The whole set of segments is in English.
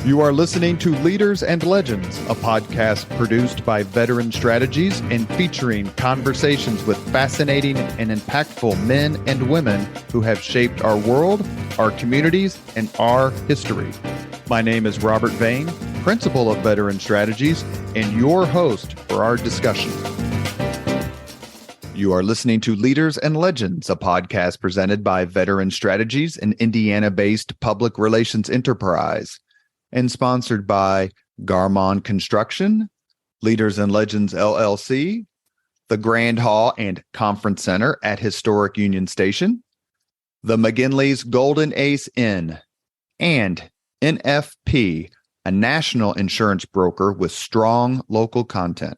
You are listening to Leaders and Legends, a podcast produced by Veteran Strategies and featuring conversations with fascinating and impactful men and women who have shaped our world, our communities, and our history. My name is Robert Vane, Principal of Veteran Strategies, and your host for our discussion. You are listening to Leaders and Legends, a podcast presented by Veteran Strategies, an Indiana-based public relations enterprise, and sponsored by Garmon Construction, Leaders and Legends LLC, the Grand Hall and Conference Center at Historic Union Station, the McGinley's Golden Ace Inn, and NFP, a national insurance broker with strong local content.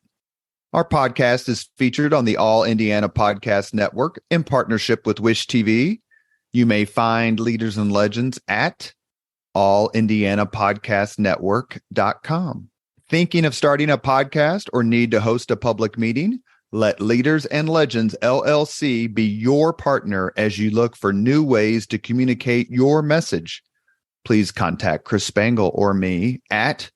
Our podcast is featured on the All Indiana Podcast Network in partnership with Wish TV. You may find Leaders and Legends at allindianapodcastnetwork.com. Thinking of starting a podcast or need to host a public meeting? Let Leaders and Legends LLC be your partner as you look for new ways to communicate your message. Please contact Chris Spangle or me at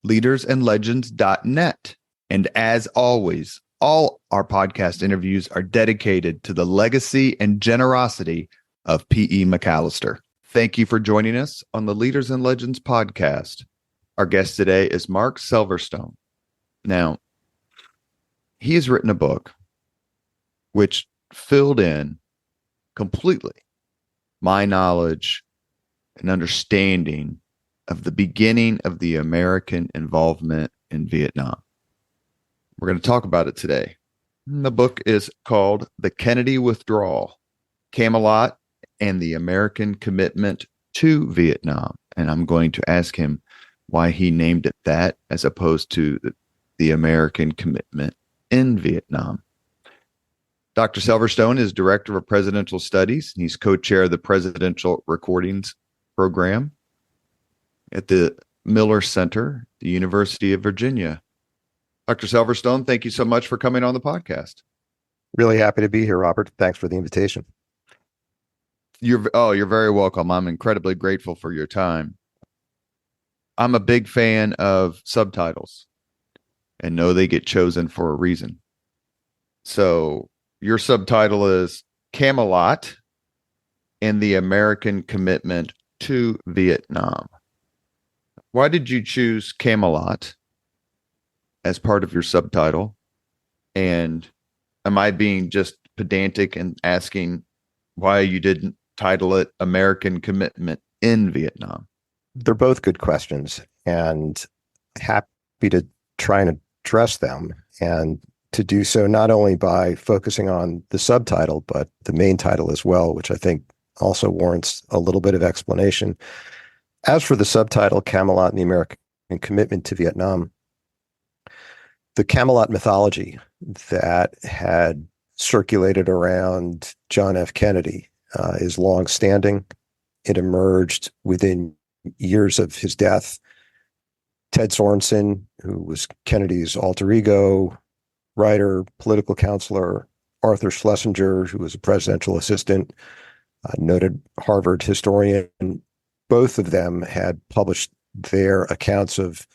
leadersandlegends.net. And as always, all our podcast interviews are dedicated to the legacy and generosity of P.E. McAllister. Thank you for joining us on the Leaders and Legends podcast. Our guest today is Marc Selverstone. Now, he has written a book which filled in completely my knowledge and understanding of the beginning of the American involvement in Vietnam. We're going to talk about it today. The book is called The Kennedy Withdrawal, Camelot, and the American Commitment to Vietnam. And I'm going to ask him why he named it that as opposed to the American Commitment in Vietnam. Dr. Selverstone is Director of Presidential Studies. He's co-chair of the Presidential Recordings Program at the Miller Center, the University of Virginia. Dr. Selverstone, thank you so much for coming on the podcast. Really happy to be here, Robert. Thanks for the invitation. You're very welcome. I'm incredibly grateful for your time. I'm a big fan of subtitles and know they get chosen for a reason. So your subtitle is Camelot and the American Commitment to Vietnam. Why did you choose Camelot as part of your subtitle? And am I being just pedantic and asking why you didn't title it American Commitment in Vietnam? They're both good questions, and happy to try and address them, and to do so not only by focusing on the subtitle, but the main title as well, which I think also warrants a little bit of explanation. As for the subtitle, Camelot and the American Commitment to Vietnam, the Camelot mythology that had circulated around John F. Kennedy is long-standing. It emerged within years of his death. Ted Sorensen, who was Kennedy's alter ego, writer, political counselor, Arthur Schlesinger, who was a presidential assistant, noted Harvard historian, both of them had published their accounts of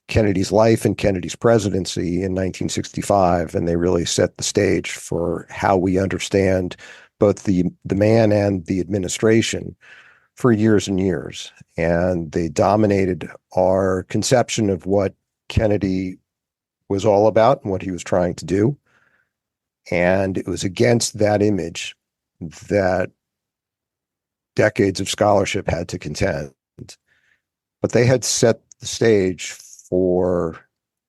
Kennedy's life and Kennedy's presidency in 1965, and they really set the stage for how we understand both the man and the administration for years and years. And they dominated our conception of what Kennedy was all about and what he was trying to do. And it was against that image that decades of scholarship had to contend. But they had set the stage for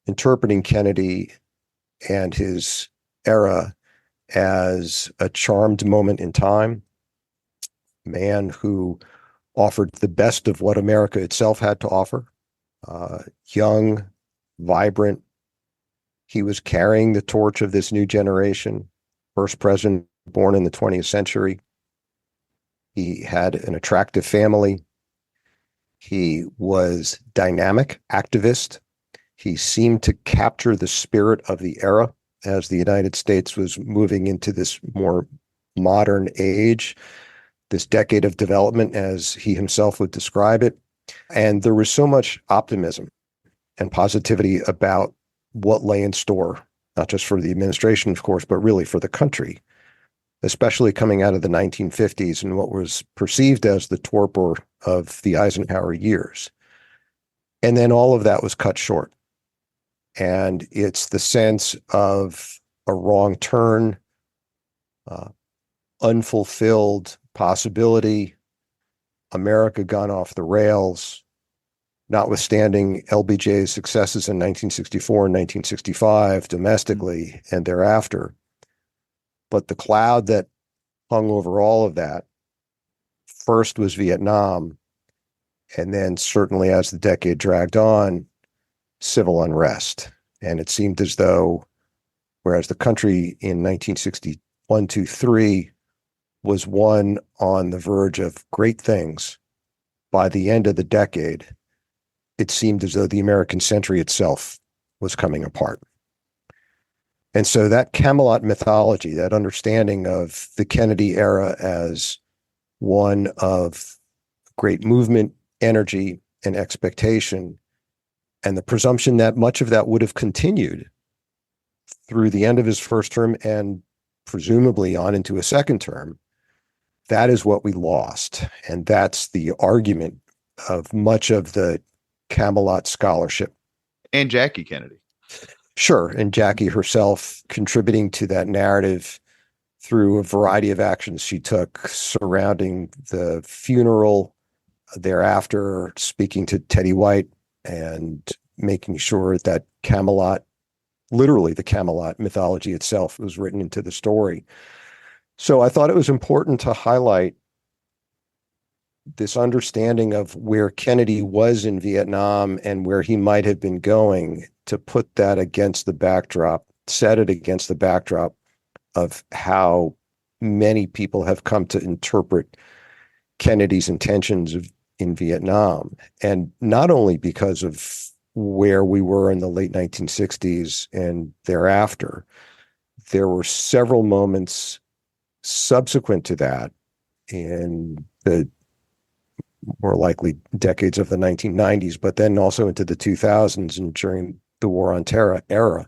interpreting Kennedy and his era as a charmed moment in time, a man who offered the best of what America itself had to offer, young, vibrant. He was carrying the torch of this new generation, first president born in the 20th century. He had an attractive family. He was dynamic, activist. He seemed to capture the spirit of the era as the United States was moving into this more modern age, this decade of development, as he himself would describe it. And there was so much optimism and positivity about what lay in store, not just for the administration, of course, but really for the country, especially coming out of the 1950s and what was perceived as the torpor of the Eisenhower years. And then all of that was cut short. And it's the sense of a wrong turn, unfulfilled possibility, America gone off the rails, notwithstanding LBJ's successes in 1964 and 1965 domestically and thereafter. But the cloud that hung over all of that first was Vietnam, and then certainly as the decade dragged on, civil unrest. And it seemed as though, whereas the country in 1961, 2, 3 was one on the verge of great things, by the end of the decade, it seemed as though the American century itself was coming apart. And so that Camelot mythology, that understanding of the Kennedy era as one of great movement, energy, and expectation, and the presumption that much of that would have continued through the end of his first term and presumably on into a second term, that is what we lost. And that's the argument of much of the Camelot scholarship. And Jackie Kennedy. Sure. And Jackie herself contributing to that narrative through a variety of actions she took surrounding the funeral, thereafter speaking to Teddy White and making sure that Camelot, literally the Camelot mythology itself, was written into the story. So I thought it was important to highlight this understanding of where Kennedy was in Vietnam and where he might have been going, to put that against the backdrop, set it against the backdrop of how many people have come to interpret Kennedy's intentions in Vietnam. And not only because of where we were in the late 1960s and thereafter, there were several moments subsequent to that in the more likely decades of the 1990s, but then also into the 2000s and during the War on Terror era,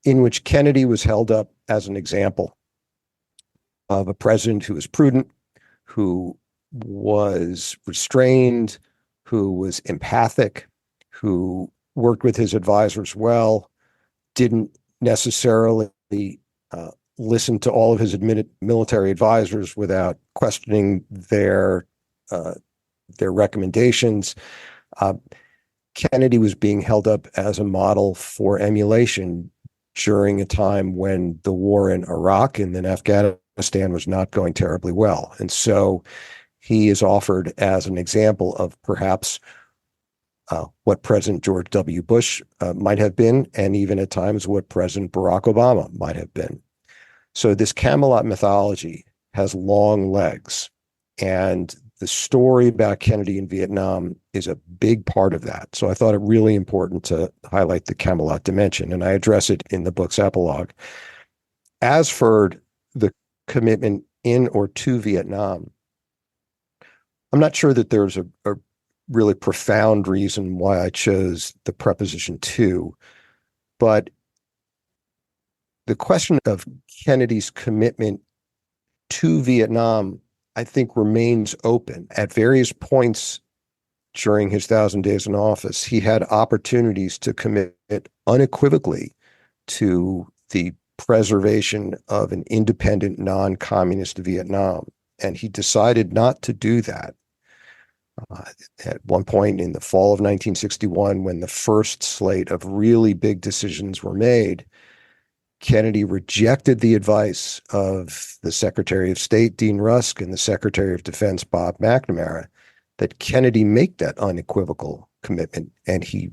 in which Kennedy was held up as an example of a president who was prudent, who was restrained, who was empathic, who worked with his advisors well, didn't necessarily listen to all of his admitted military advisors without questioning their recommendations. Kennedy was being held up as a model for emulation during a time when the war in Iraq and then Afghanistan was not going terribly well. And so he is offered as an example of perhaps what President George W. Bush might have been, and even at times what President Barack Obama might have been. So this Camelot mythology has long legs, and the story about Kennedy in Vietnam is a big part of that. So I thought it really important to highlight the Camelot dimension, and I address it in the book's epilogue. As for the commitment in or to Vietnam, I'm not sure that there's a really profound reason why I chose the preposition to, but the question of Kennedy's commitment to Vietnam, I think, remains open. At various points during his 1,000 days in office, he had opportunities to commit unequivocally to the preservation of an independent, non-communist Vietnam, and he decided not to do that. At one point in the fall of 1961, when the first slate of really big decisions were made, Kennedy rejected the advice of the Secretary of State, Dean Rusk, and the Secretary of Defense, Bob McNamara, that Kennedy make that unequivocal commitment, and he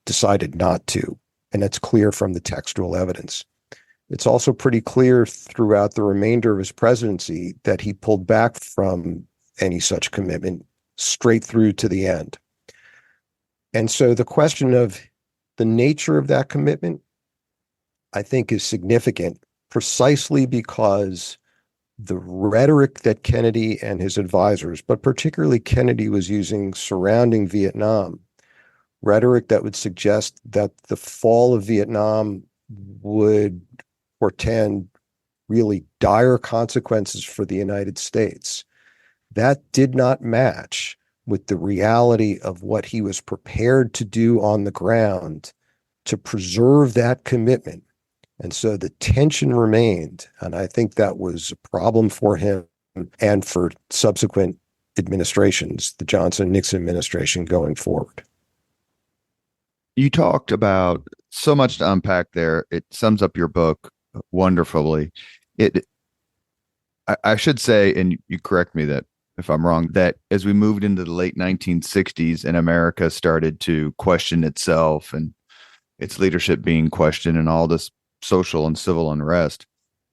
decided not to. And that's clear from the textual evidence. It's also pretty clear throughout the remainder of his presidency that he pulled back from any such commitment straight through to the end. And so the question of the nature of that commitment, I think, is significant precisely because the rhetoric that Kennedy and his advisors, but particularly Kennedy, was using surrounding Vietnam, rhetoric that would suggest that the fall of Vietnam would portend really dire consequences for the United States. That did not match with the reality of what he was prepared to do on the ground to preserve that commitment. And so the tension remained. And I think that was a problem for him and for subsequent administrations, the Johnson-Nixon administration going forward. You talked about so much to unpack there. It sums up your book wonderfully. I should say, and you correct me that if I'm wrong, that as we moved into the late 1960s and America started to question itself and its leadership being questioned and all this social and civil unrest,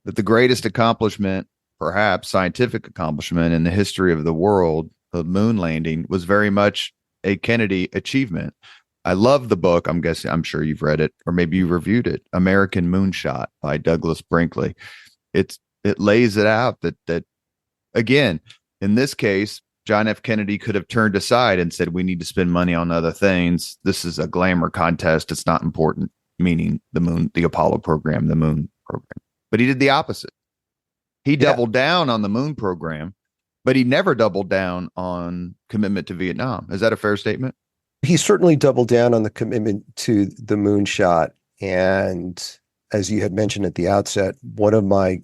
that the greatest accomplishment, perhaps scientific accomplishment in the history of the world, the moon landing, was very much a Kennedy achievement. I love the book. I'm sure you've read it, or maybe you reviewed it, American Moonshot by Douglas Brinkley. It lays it out that again, in this case, John F. Kennedy could have turned aside and said, we need to spend money on other things. This is a glamour contest. It's not important, meaning the moon, the Apollo program, the moon program. But he did the opposite. He doubled down on the moon program, but he never doubled down on commitment to Vietnam. Is that a fair statement? He certainly doubled down on the commitment to the moonshot. And as you had mentioned at the outset, one of my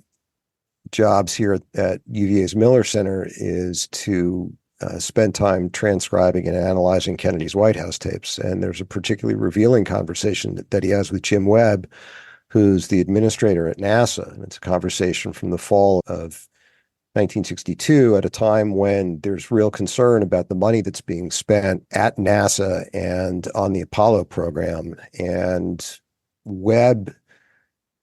jobs here at UVA's Miller Center is to spend time transcribing and analyzing Kennedy's White House tapes. And there's a particularly revealing conversation that he has with Jim Webb, who's the administrator at NASA. And it's a conversation from the fall of 1962, at a time when there's real concern about the money that's being spent at NASA and on the Apollo program. And Webb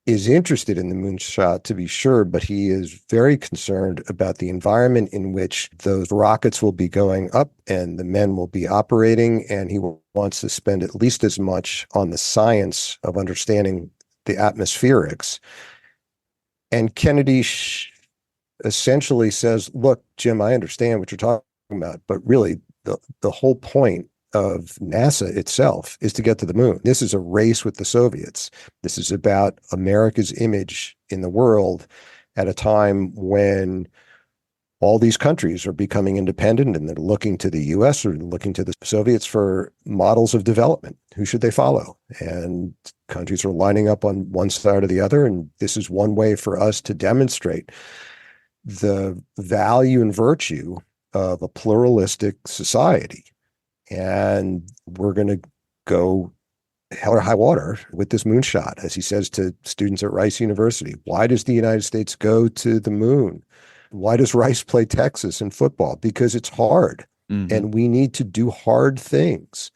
is interested in the moonshot, to be sure, but he is very concerned about the environment in which those rockets will be going up and the men will be operating. And he wants to spend at least as much on the science of understanding the atmospherics. And Kennedy essentially says, look, Jim, I understand what you're talking about, but really the whole point of NASA itself is to get to the moon. This is a race with the Soviets. This is about America's image in the world at a time when all these countries are becoming independent and they're looking to the US or looking to the Soviets for models of development. Who should they follow? And countries are lining up on one side or the other. And this is one way for us to demonstrate the value and virtue of a pluralistic society. And we're going to go hell or high water with this moonshot, as he says to students at Rice University. Why does the United States go to the moon? Why does Rice play Texas in football? Because it's hard. Mm-hmm. And we need to do hard things.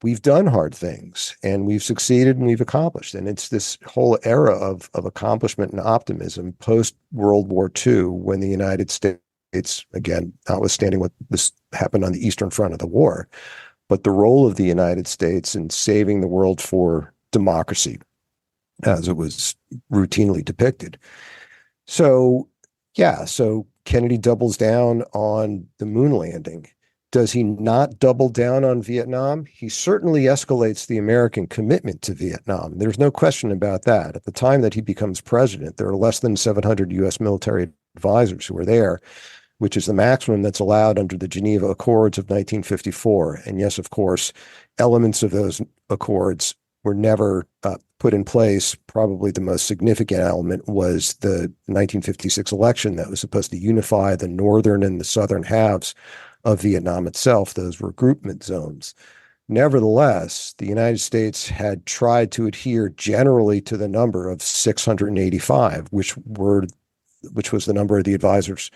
We've done hard things and we've succeeded and we've accomplished. And it's this whole era of accomplishment and optimism post World War II, when the United States, again, notwithstanding what was happened on the Eastern Front of the war, but the role of the United States in saving the world for democracy, as it was routinely depicted. So Kennedy doubles down on the moon landing. Does he not double down on Vietnam? He certainly escalates the American commitment to Vietnam. There's no question about that. At the time that he becomes president, there are less than 700 U.S. military advisors who are there, which is the maximum that's allowed under the Geneva Accords of 1954. And yes, of course, elements of those accords were never put in place. Probably the most significant element was the 1956 election that was supposed to unify the northern and the southern halves of Vietnam itself. Those were groupment zones. Nevertheless, the United States had tried to adhere generally to the number of 685, which was the number of the advisors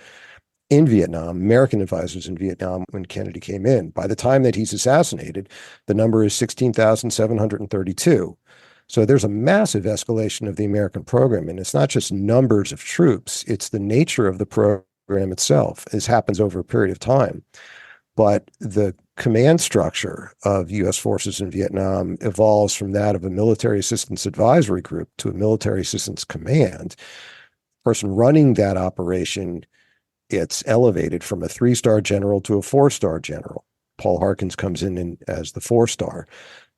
in Vietnam, American advisors in Vietnam, when Kennedy came in. By the time that he's assassinated, the number is 16,732. So there's a massive escalation of the American program. And it's not just numbers of troops, it's the nature of the program itself. This happens over a period of time. But the command structure of U.S. forces in Vietnam evolves from that of a military assistance advisory group to a military assistance command. person running that operation, it's elevated from a 3-star general to a 4-star general. Paul Harkins comes in as the 4-star.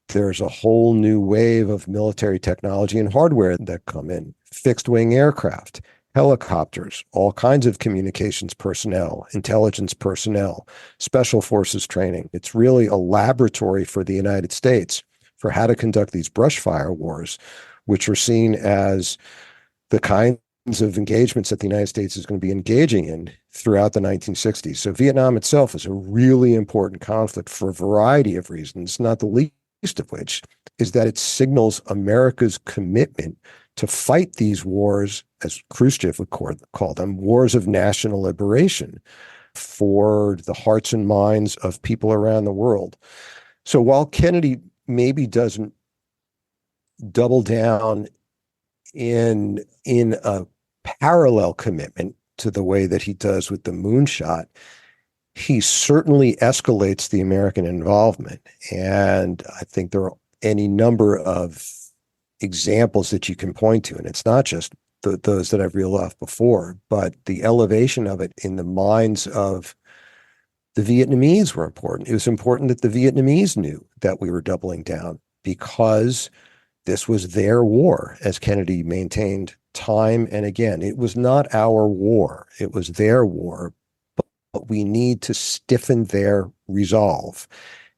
There's a whole new wave of military technology and hardware that come in. Fixed wing aircraft, helicopters, all kinds of communications personnel, intelligence personnel, special forces training. It's really a laboratory for the United States for how to conduct these brush fire wars, which are seen as the kinds of engagements that the United States is going to be engaging in throughout the 1960s. So Vietnam itself is a really important conflict for a variety of reasons, not the least of which is that it signals America's commitment to fight these wars, as Khrushchev would call them, wars of national liberation for the hearts and minds of people around the world. So while Kennedy maybe doesn't double down in a parallel commitment to the way that he does with the moonshot, he certainly escalates the American involvement. And I think there are any number of examples that you can point to. And it's not just those that I've reeled off before, but the elevation of it in the minds of the Vietnamese were important. It was important that the Vietnamese knew that we were doubling down because this was their war, as Kennedy maintained time and again. It was not our war. It was their war. But we need to stiffen their resolve.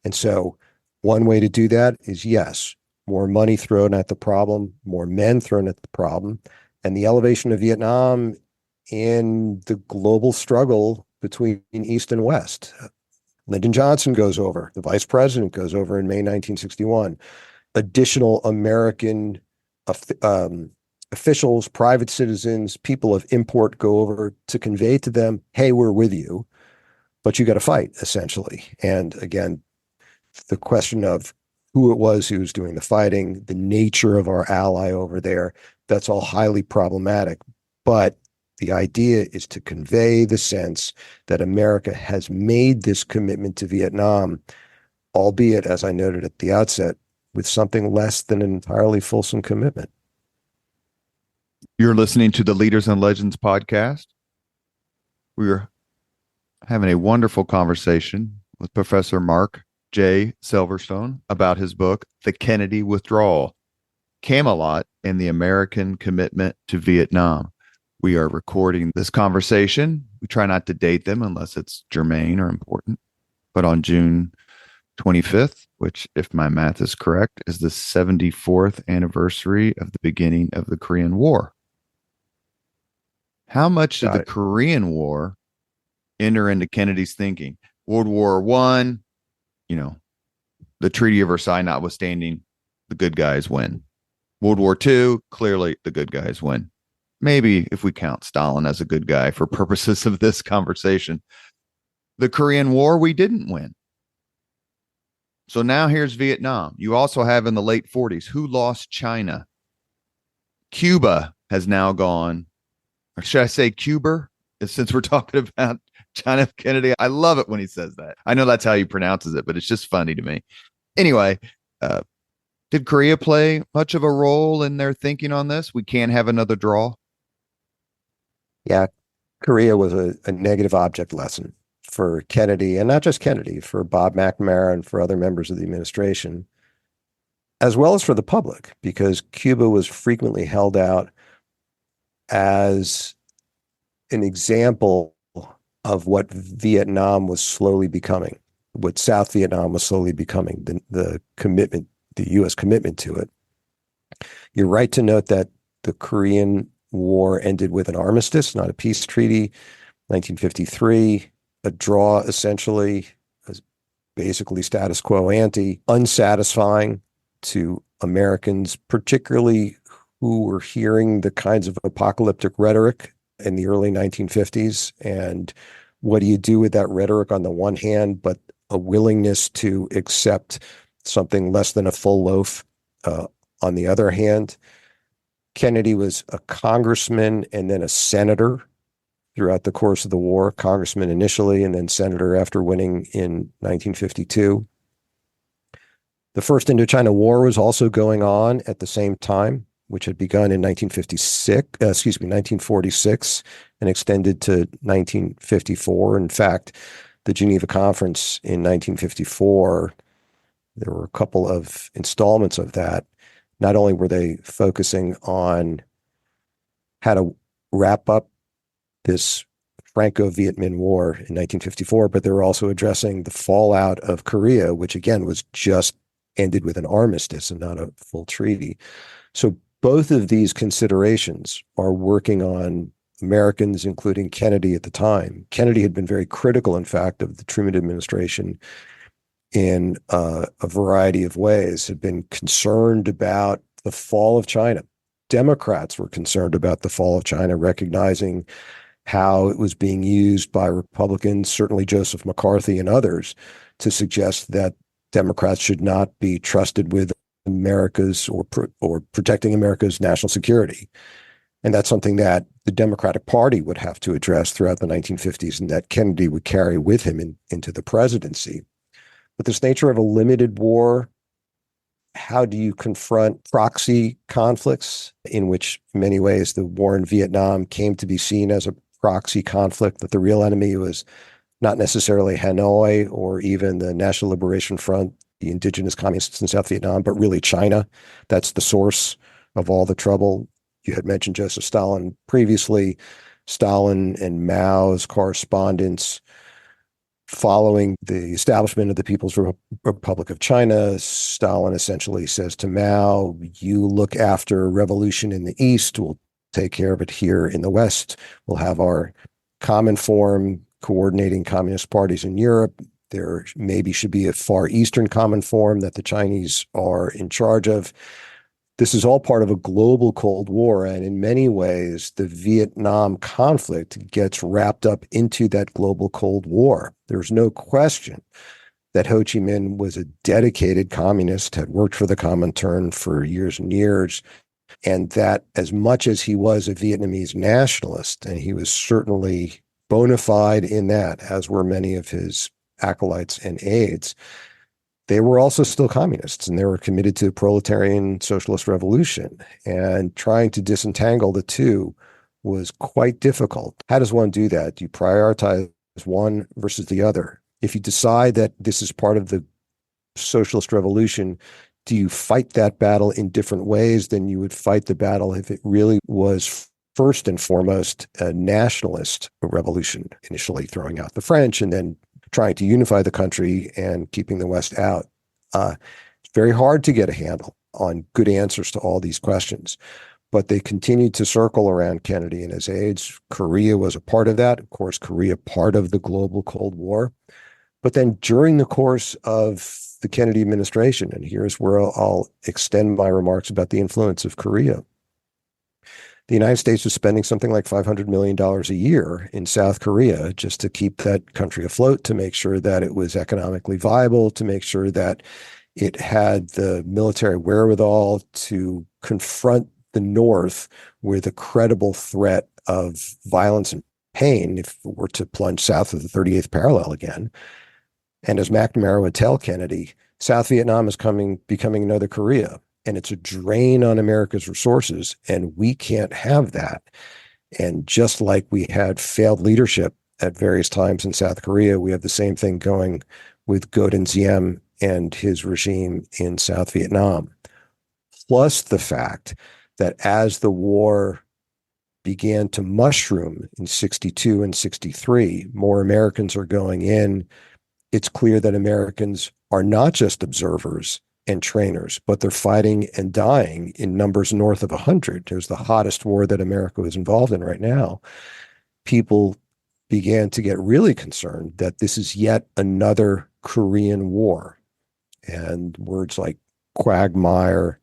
And so one way to do that is, yes, more money thrown at the problem, more men thrown at the problem, and the elevation of Vietnam in the global struggle between East and West. Lyndon Johnson goes over. The vice president goes over in May 1961. Additional American officials, private citizens, people of import go over to convey to them, hey, we're with you, but you got to fight, essentially. And again, the question of who it was who was doing the fighting, the nature of our ally over there, that's all highly problematic. But the idea is to convey the sense that America has made this commitment to Vietnam, albeit, as I noted at the outset, with something less than an entirely fulsome commitment. You're listening to the Leaders and Legends podcast. We're having a wonderful conversation with Professor Marc J. Selverstone about his book, The Kennedy Withdrawal, Camelot and the American Commitment to Vietnam. We are recording this conversation. We try not to date them unless it's germane or important, but on June 25th, which, if my math is correct, is the 74th anniversary of the beginning of the Korean War. How much did the Korean War enter into Kennedy's thinking? World War I, the Treaty of Versailles notwithstanding, the good guys win. World War II, clearly the good guys win. Maybe if we count Stalin as a good guy for purposes of this conversation. The Korean War, we didn't win. So now here's Vietnam. You also have in the late 40s, who lost China? Cuba has now gone, or should I say Cuba? Since we're talking about John F. Kennedy, I love it when he says that. I know that's how he pronounces it, but it's just funny to me. Anyway, did Korea play much of a role in their thinking on this? We can't have another draw. Yeah, Korea was a negative object lesson for Kennedy, and not just Kennedy, for Bob McNamara and for other members of the administration, as well as for the public, because Cuba was frequently held out as an example of what Vietnam was slowly becoming, what South Vietnam was slowly becoming, the commitment, the U.S. commitment to it. You're right to note that the Korean War ended with an armistice, not a peace treaty, 1953. A draw, essentially, basically status quo ante, unsatisfying to Americans, particularly who were hearing the kinds of apocalyptic rhetoric in the early 1950s. And what do you do with that rhetoric on the one hand, but a willingness to accept something less than a full loaf on the other hand? Kennedy was a congressman and then a senator throughout the course of the war, congressman initially and then senator after winning in 1952. The First Indochina War was also going on at the same time. which had begun in 1946 and extended to 1954. In fact, the Geneva Conference in 1954, there were a couple of installments of that. Not only were they focusing on how to wrap up this Franco-Viet Minh War in 1954, but they were also addressing the fallout of Korea, which again was just ended with an armistice and not a full treaty. So both of these considerations are working on Americans, including Kennedy at the time. Kennedy had been very critical, in fact, of the Truman administration in a variety of ways, had been concerned about the fall of China. Democrats were concerned about the fall of China, recognizing how it was being used by Republicans, certainly Joseph McCarthy and others, to suggest that Democrats should not be trusted with America's or protecting America's national security. And that's something that the Democratic Party would have to address throughout the 1950s and that Kennedy would carry with him into the presidency. But this nature of a limited war, how do you confront proxy conflicts in which, in many ways, the war in Vietnam came to be seen as a proxy conflict, that the real enemy was not necessarily Hanoi or even the National Liberation Front, the indigenous communists in South Vietnam, but really China. That's the source of all the trouble. You had mentioned Joseph Stalin previously. Stalin and Mao's correspondence following the establishment of the People's Republic of China. Stalin essentially says to Mao, you look after revolution in the East, we'll take care of it here in the West. We'll have our common form coordinating communist parties in Europe. There maybe should be a Far Eastern common form that the Chinese are in charge of. This is all part of a global Cold War, and in many ways, the Vietnam conflict gets wrapped up into that global Cold War. There's no question that Ho Chi Minh was a dedicated communist, had worked for the Comintern for years and years, and that as much as he was a Vietnamese nationalist, and he was certainly bona fide in that, as were many of his acolytes and aides, they were also still communists, and they were committed to the proletarian socialist revolution. And trying to disentangle the two was quite difficult. How does one do that? Do you prioritize one versus the other? If you decide that this is part of the socialist revolution, do you fight that battle in different ways than you would fight the battle if it really was first and foremost a nationalist revolution, initially throwing out the French and then trying to unify the country and keeping the West out? It's very hard to get a handle on good answers to all these questions, but they continued to circle around Kennedy and his aides. Korea was a part of that. Of course, Korea part of the global Cold War. But then during the course of the Kennedy administration, and here's where I'll extend my remarks about the influence of Korea, the United States was spending something like $500 million a year in South Korea just to keep that country afloat, to make sure that it was economically viable, to make sure that it had the military wherewithal to confront the North with a credible threat of violence and pain if it were to plunge south of the 38th parallel again. And as McNamara would tell Kennedy, South Vietnam is becoming another Korea. And it's a drain on America's resources, and we can't have that. And just like we had failed leadership at various times in South Korea, we have the same thing going with Ngo Dinh Diem and his regime in South Vietnam. Plus the fact that as the war began to mushroom in 62 and 63, more Americans are going in. It's clear that Americans are not just observers and trainers, but they're fighting and dying in numbers north of 100. It was the hottest war that America is involved in right now. People began to get really concerned that this is yet another Korean war. And words like quagmire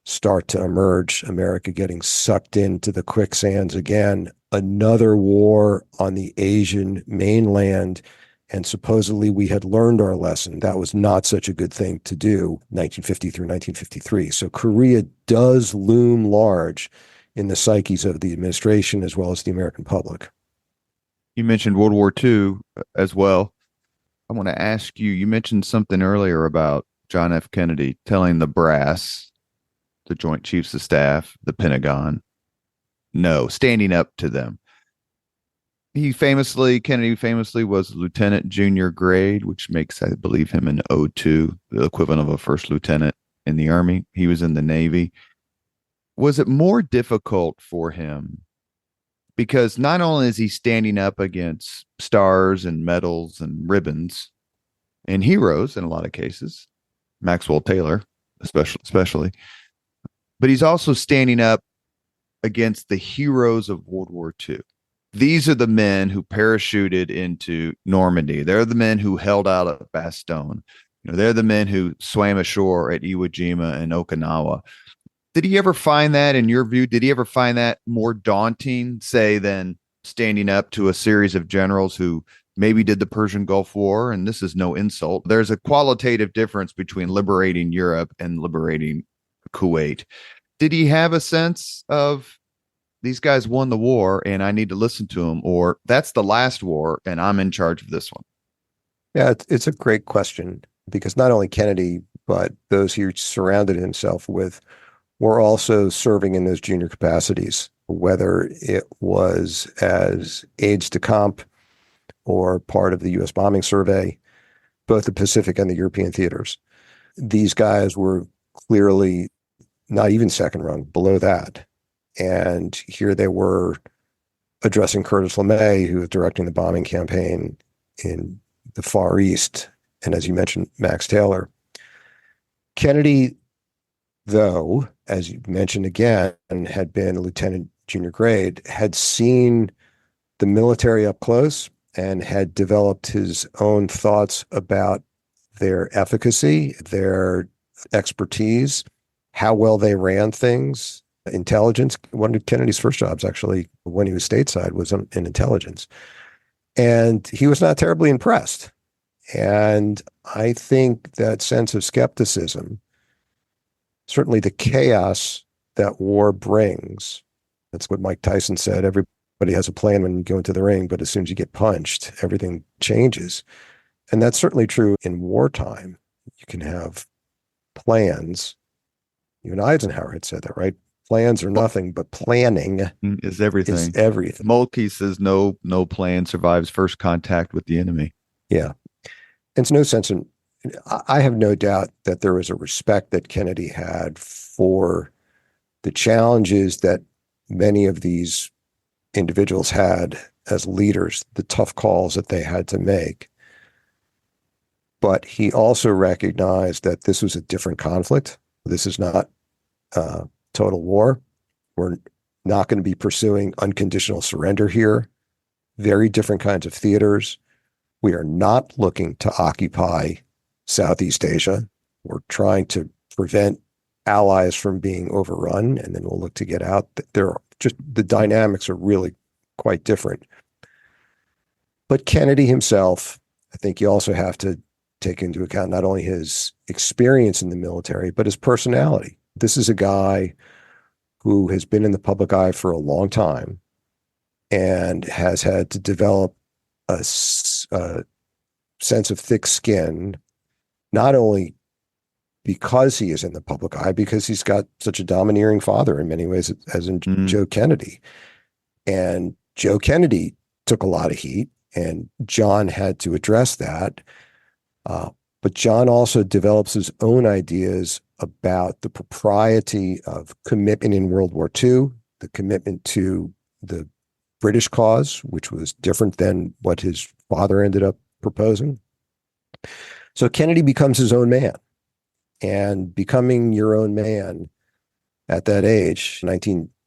start to emerge, America getting sucked into the quicksands again, another war on the Asian mainland. And supposedly we had learned our lesson. That was not such a good thing to do, 1950 through 1953. So Korea does loom large in the psyches of the administration as well as the American public. You mentioned World War II as well. I want to ask you, you mentioned something earlier about John F. Kennedy telling the brass the Joint Chiefs of Staff, the Pentagon. No, standing up to them. Kennedy famously was lieutenant junior grade, which makes, I believe, him an O2, the equivalent of a first lieutenant in the Army. He was in the Navy. Was it more difficult for him? Because not only is he standing up against stars and medals and ribbons and heroes in a lot of cases, Maxwell Taylor, especially, but he's also standing up against the heroes of World War II. These are the men who parachuted into Normandy. They're the men who held out at Bastogne. They're the men who swam ashore at Iwo Jima and Okinawa. Did he ever find that, in your view, did he ever find that more daunting, say, than standing up to a series of generals who maybe did the Persian Gulf War? And this is no insult. There's a qualitative difference between liberating Europe and liberating Kuwait. Did he have a sense of, these guys won the war and I need to listen to them, or that's the last war and I'm in charge of this one? Yeah, it's a great question, because not only Kennedy, but those he surrounded himself with were also serving in those junior capacities, whether it was as aides de camp or part of the U.S. bombing survey, both the Pacific and the European theaters. These guys were clearly not even second rung, below that. And here they were addressing Curtis LeMay, who was directing the bombing campaign in the Far East. And as you mentioned, Max Taylor. Kennedy, though, as you mentioned again, had been a lieutenant junior grade, had seen the military up close and had developed his own thoughts about their efficacy, their expertise, how well they ran things. Intelligence. One of Kennedy's first jobs, actually, when he was stateside, was in intelligence. And he was not terribly impressed. And I think that sense of skepticism, certainly the chaos that war brings, that's what Mike Tyson said, everybody has a plan when you go into the ring, but as soon as you get punched, everything changes. And that's certainly true in wartime. You can have plans. Even Eisenhower had said that, right? Plans are nothing, but planning is everything. Moltke says no plan survives first contact with the enemy. Yeah. And it's no sense in, I have no doubt that there was a respect that Kennedy had for the challenges that many of these individuals had as leaders, the tough calls that they had to make. But he also recognized that this was a different conflict. This is not total war. We're not going to be pursuing unconditional surrender here. Very different kinds of theaters. We are not looking to occupy Southeast Asia. We're trying to prevent allies from being overrun, and then we'll look to get out. The dynamics are really quite different. But Kennedy himself, I think you also have to take into account not only his experience in the military, but his personality. This is a guy who has been in the public eye for a long time and has had to develop a sense of thick skin, not only because he is in the public eye, because he's got such a domineering father in many ways, as in Joe Kennedy. And Joe Kennedy took a lot of heat, and John had to address that. But John also develops his own ideas about the propriety of commitment in World War II, the commitment to the British cause, which was different than what his father ended up proposing. So Kennedy becomes his own man, and becoming your own man at that age,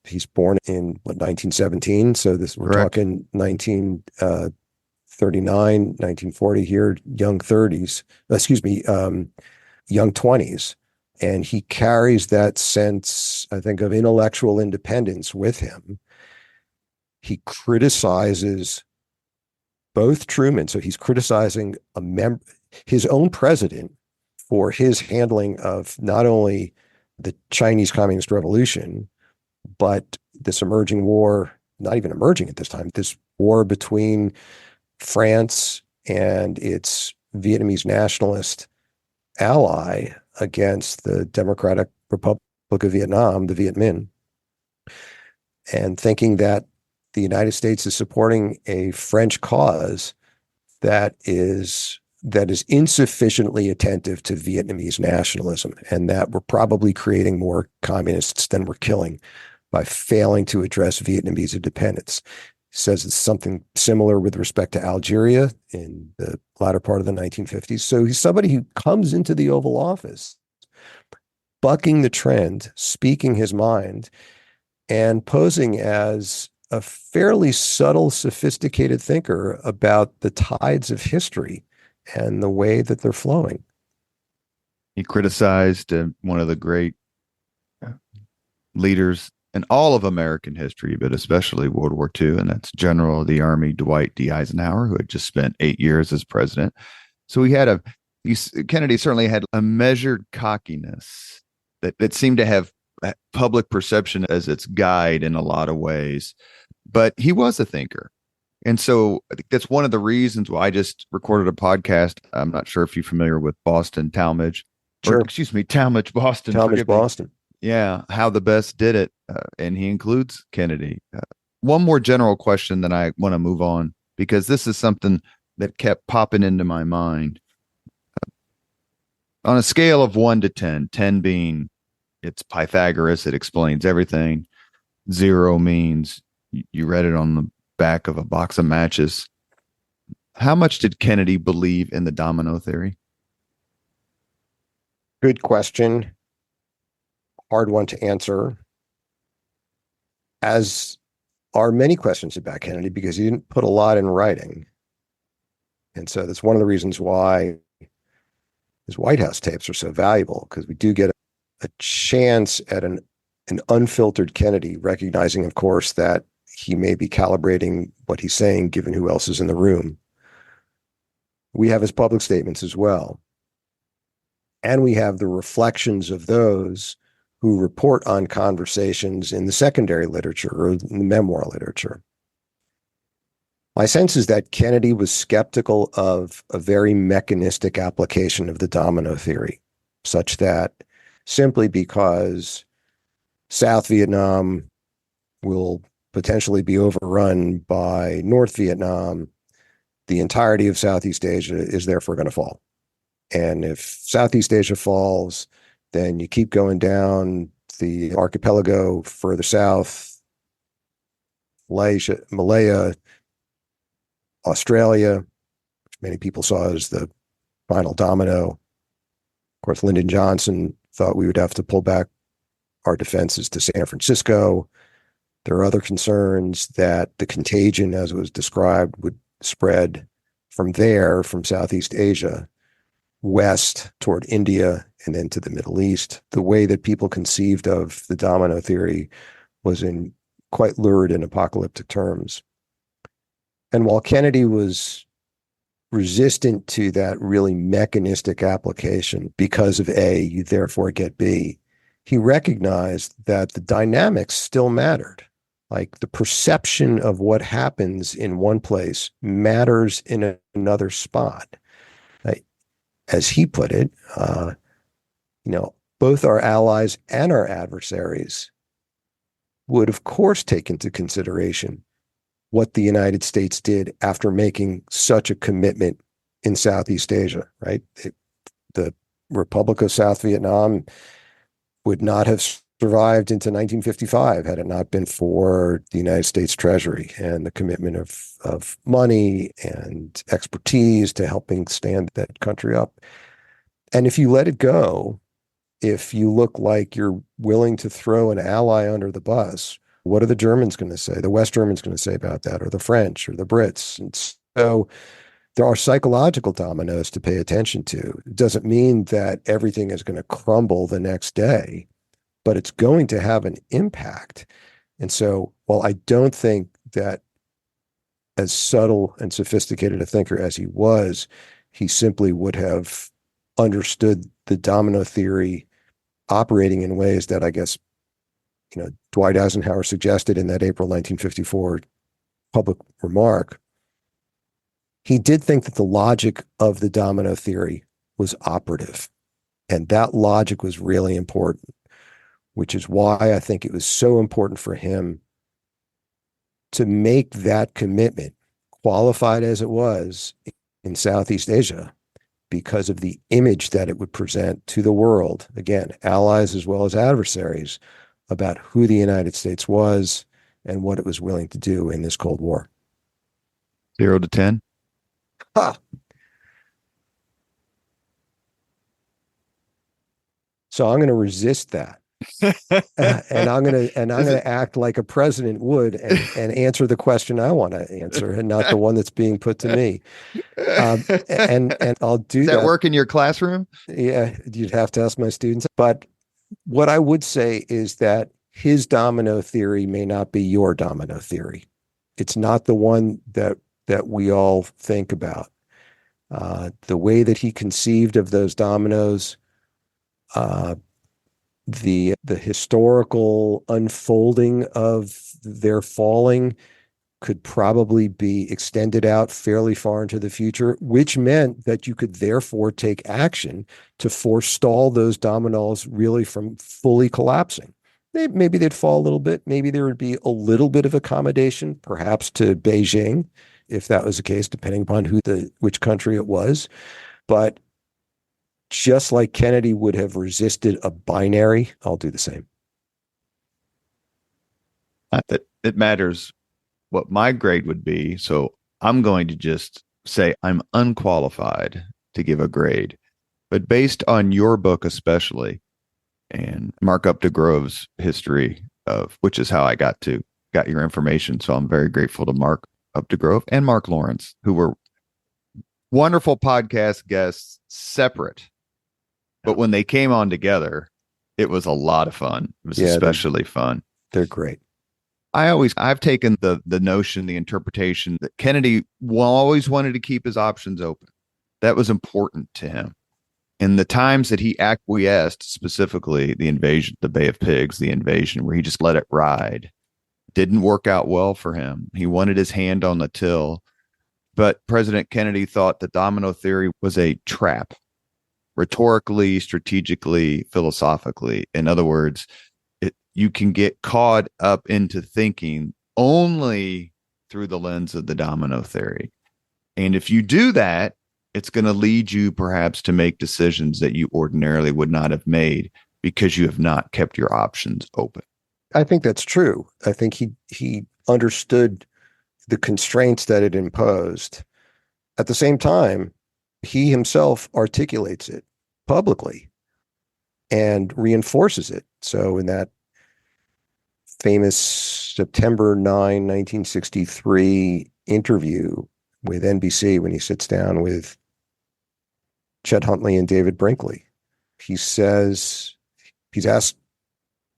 he's born in 1917. So we're Correct. talking 1939, 1940 here, young 20s. And he carries that sense, I think, of intellectual independence with him. He criticizes both Truman. So he's criticizing his own president for his handling of not only the Chinese Communist Revolution, but this emerging war, not even emerging at this time, this war between France and its Vietnamese nationalist ally against the Democratic Republic Book of Vietnam, the Viet Minh, and thinking that the United States is supporting a French cause that is insufficiently attentive to Vietnamese nationalism, and that we're probably creating more communists than we're killing by failing to address Vietnamese independence. He says it's something similar with respect to Algeria in the latter part of the 1950s. So he's somebody who comes into the Oval Office bucking the trend, speaking his mind, and posing as a fairly subtle, sophisticated thinker about the tides of history and the way that they're flowing. He criticized one of the great leaders in all of American history, but especially World War II, and that's General of the Army Dwight D. Eisenhower, who had just spent 8 years as president. So Kennedy certainly had a measured cockiness that seemed to have public perception as its guide in a lot of ways. But he was a thinker. And so I think that's one of the reasons why I just recorded a podcast. I'm not sure if you're familiar with Boston Talmadge. Sure. Talmadge Boston. Talmadge Boston. Yeah, How the Best Did It. And he includes Kennedy. One more general question, then I want to move on, because this is something that kept popping into my mind. On a scale of 1 to 10, 10 being it's Pythagoras, it explains everything. 0 means you read it on the back of a box of matches. How much did Kennedy believe in the domino theory? Good question. Hard one to answer. As are many questions about Kennedy, because he didn't put a lot in writing. And so that's one of the reasons why his White House tapes are so valuable, because we do get a chance at an unfiltered Kennedy, recognizing, of course, that he may be calibrating what he's saying, given who else is in the room. We have his public statements as well. And we have the reflections of those who report on conversations in the secondary literature or in the memoir literature. My sense is that Kennedy was skeptical of a very mechanistic application of the domino theory, such that simply because South Vietnam will potentially be overrun by North Vietnam, the entirety of Southeast Asia is therefore going to fall. And if Southeast Asia falls, then you keep going down the archipelago further south, Malaya, Australia, which many people saw as the final domino. Of course, Lyndon Johnson thought we would have to pull back our defenses to San Francisco. There are other concerns that the contagion, as it was described, would spread from there, from Southeast Asia, west toward India, and then to the Middle East. The way that people conceived of the domino theory was in quite lurid and apocalyptic terms. And while Kennedy was resistant to that really mechanistic application because of A, you therefore get B, he recognized that the dynamics still mattered. Like the perception of what happens in one place matters in another spot. As he put it, both our allies and our adversaries would, of course, take into consideration what the United States did after making such a commitment in Southeast Asia, right? The Republic of South Vietnam would not have survived into 1955 had it not been for the United States Treasury and the commitment of money and expertise to helping stand that country up. And if you let it go, if you look like you're willing to throw an ally under the bus, what are the Germans going to say? The West Germans going to say about that, or the French, or the Brits? And so there are psychological dominoes to pay attention to. It doesn't mean that everything is going to crumble the next day, but it's going to have an impact. And so while I don't think that as subtle and sophisticated a thinker as he was, he simply would have understood the domino theory operating in ways that I guess, Dwight Eisenhower suggested in that April 1954 public remark. He did think that the logic of the domino theory was operative, and that logic was really important. which is why I think it was so important for him to make that commitment, qualified as it was in Southeast Asia, because of the image that it would present to the world, again, allies as well as adversaries, about who the United States was and what it was willing to do in this Cold War. 0 to 10? Ha! So I'm going to resist that. And I'm going to act like a president would and answer the question I want to answer and not the one that's being put to me. And I'll do that. Does that work in your classroom? Yeah, you'd have to ask my students. But what I would say is that his domino theory may not be your domino theory. It's not the one that we all think about. The way that he conceived of those dominoes, the historical unfolding of their falling could probably be extended out fairly far into the future, which meant that you could therefore take action to forestall those dominoes really from fully collapsing. Maybe they'd fall a little bit. Maybe there would be a little bit of accommodation, perhaps to Beijing, if that was the case, depending upon which country it was. But just like Kennedy would have resisted a binary, I'll do the same. Not that it matters what my grade would be. So I'm going to just say I'm unqualified to give a grade. But based on your book especially, and Marc Updegrove's history of, which is how I got your information. So I'm very grateful to Marc Updegrove and Mark Lawrence, who were wonderful podcast guests separate. But when they came on together, it was a lot of fun. It was especially fun. They're great. I've taken the notion, the interpretation that Kennedy always wanted to keep his options open. That was important to him. In the times that he acquiesced, specifically the invasion, the Bay of Pigs, the invasion, where he just let it ride, didn't work out well for him. He wanted his hand on the till. But President Kennedy thought the domino theory was a trap, rhetorically, strategically, philosophically. In other words, you can get caught up into thinking only through the lens of the domino theory. And if you do that, it's going to lead you perhaps to make decisions that you ordinarily would not have made because you have not kept your options open. I think that's true. I think he understood the constraints that it imposed. At the same time, he himself articulates it publicly and reinforces it. So in that famous September 9, 1963 interview with NBC, when he sits down with Chet Huntley and David Brinkley, he says, he's asked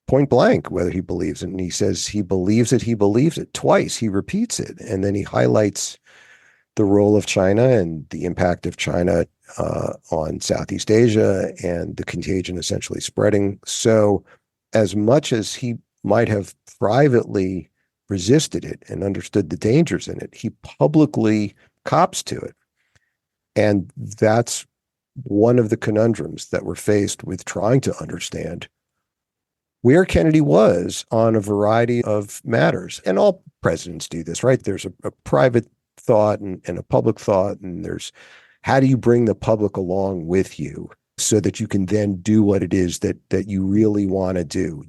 point blank whether he believes it, and he says he believes it twice. He repeats it, and then he highlights the role of China and the impact of China on Southeast Asia and the contagion essentially spreading. So as much as he might have privately resisted it and understood the dangers in it, he publicly cops to it. And that's one of the conundrums that we're faced with trying to understand where Kennedy was on a variety of matters. And all presidents do this, right? There's a private thought and a public thought, and there's how do you bring the public along with you so that you can then do what it is that you really want to do.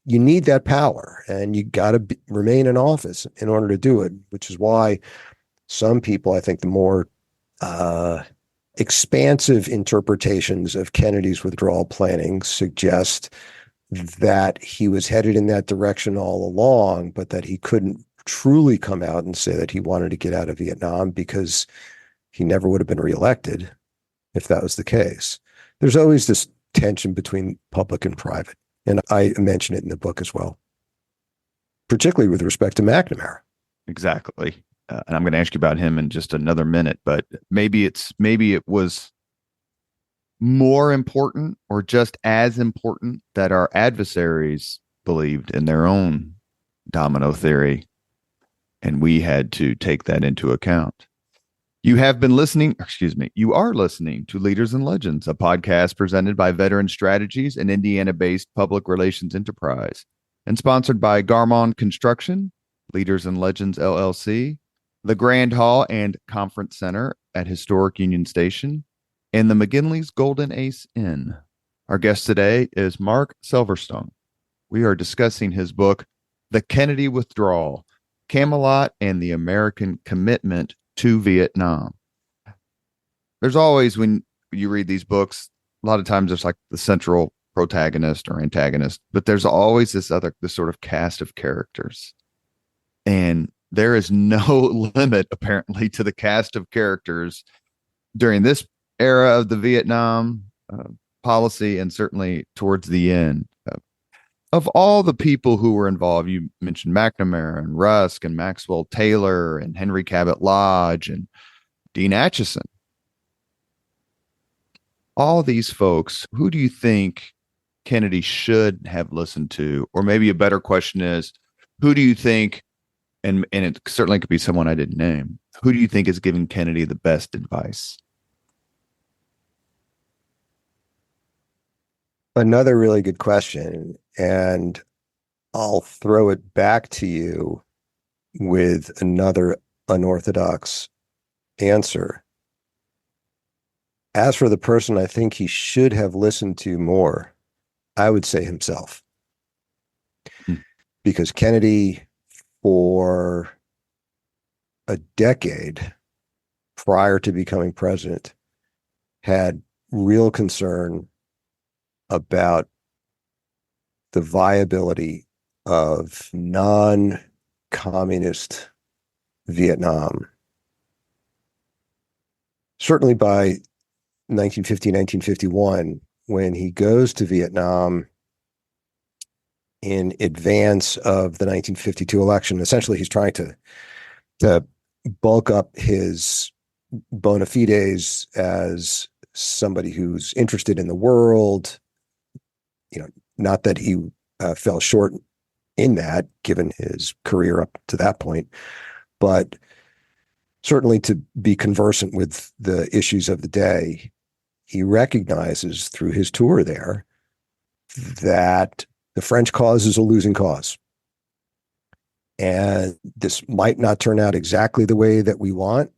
You need that power, and you got to remain in office in order to do it, which is why some people, I think the more expansive interpretations of Kennedy's withdrawal planning suggest that he was headed in that direction all along, but that he couldn't truly come out and say that he wanted to get out of Vietnam because he never would have been reelected if that was the case. There's always this tension between public and private. And I mention it in the book as well, particularly with respect to McNamara. Exactly. And I'm going to ask you about him in just another minute, but maybe it was more important or just as important that our adversaries believed in their own domino theory, and we had to take that into account. You have been listening, excuse me, you are listening to Leaders and Legends, a podcast presented by Veteran Strategies, an Indiana-based public relations enterprise, and sponsored by Garmon Construction, Leaders and Legends LLC, the Grand Hall and Conference Center at Historic Union Station, and the McGinley's Golden Ace Inn. Our guest today is Marc Selverstone. We are discussing his book, The Kennedy Withdrawal, Camelot and the American Commitment to Vietnam. There's always, when you read these books, a lot of times there's like the central protagonist or antagonist, but there's always this sort of cast of characters. And there is no limit, apparently, to the cast of characters during this era of the Vietnam policy, and certainly towards the end. Of all the people who were involved, you mentioned McNamara and Rusk and Maxwell Taylor and Henry Cabot Lodge and Dean Acheson. All these folks, who do you think Kennedy should have listened to? Or maybe a better question is, who do you think, and it certainly could be someone I didn't name, who do you think is giving Kennedy the best advice? Another really good question, and I'll throw it back to you with another unorthodox answer. As for the person I think he should have listened to more, I would say himself. Because Kennedy, for a decade prior to becoming president, had real concern about the viability of non-communist Vietnam. Certainly by 1950, 1951, when he goes to Vietnam in advance of the 1952 election, essentially he's trying to bulk up his bona fides as somebody who's interested in the world. Not that he fell short in that, given his career up to that point, but certainly to be conversant with the issues of the day. He recognizes through his tour there that the French cause is a losing cause. And this might not turn out exactly the way that we want,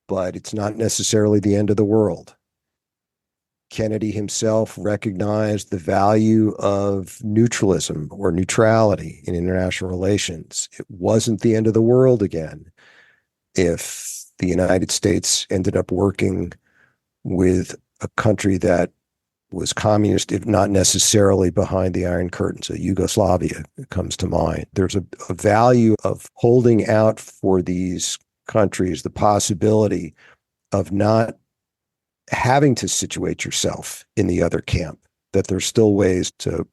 but it's not necessarily the end of the world. Kennedy himself recognized the value of neutralism or neutrality in international relations. It wasn't the end of the world again if the United States ended up working with a country that was communist, if not necessarily behind the Iron Curtain. So Yugoslavia comes to mind. There's a value of holding out for these countries, the possibility of not having to situate yourself in the other camp, that there's still ways to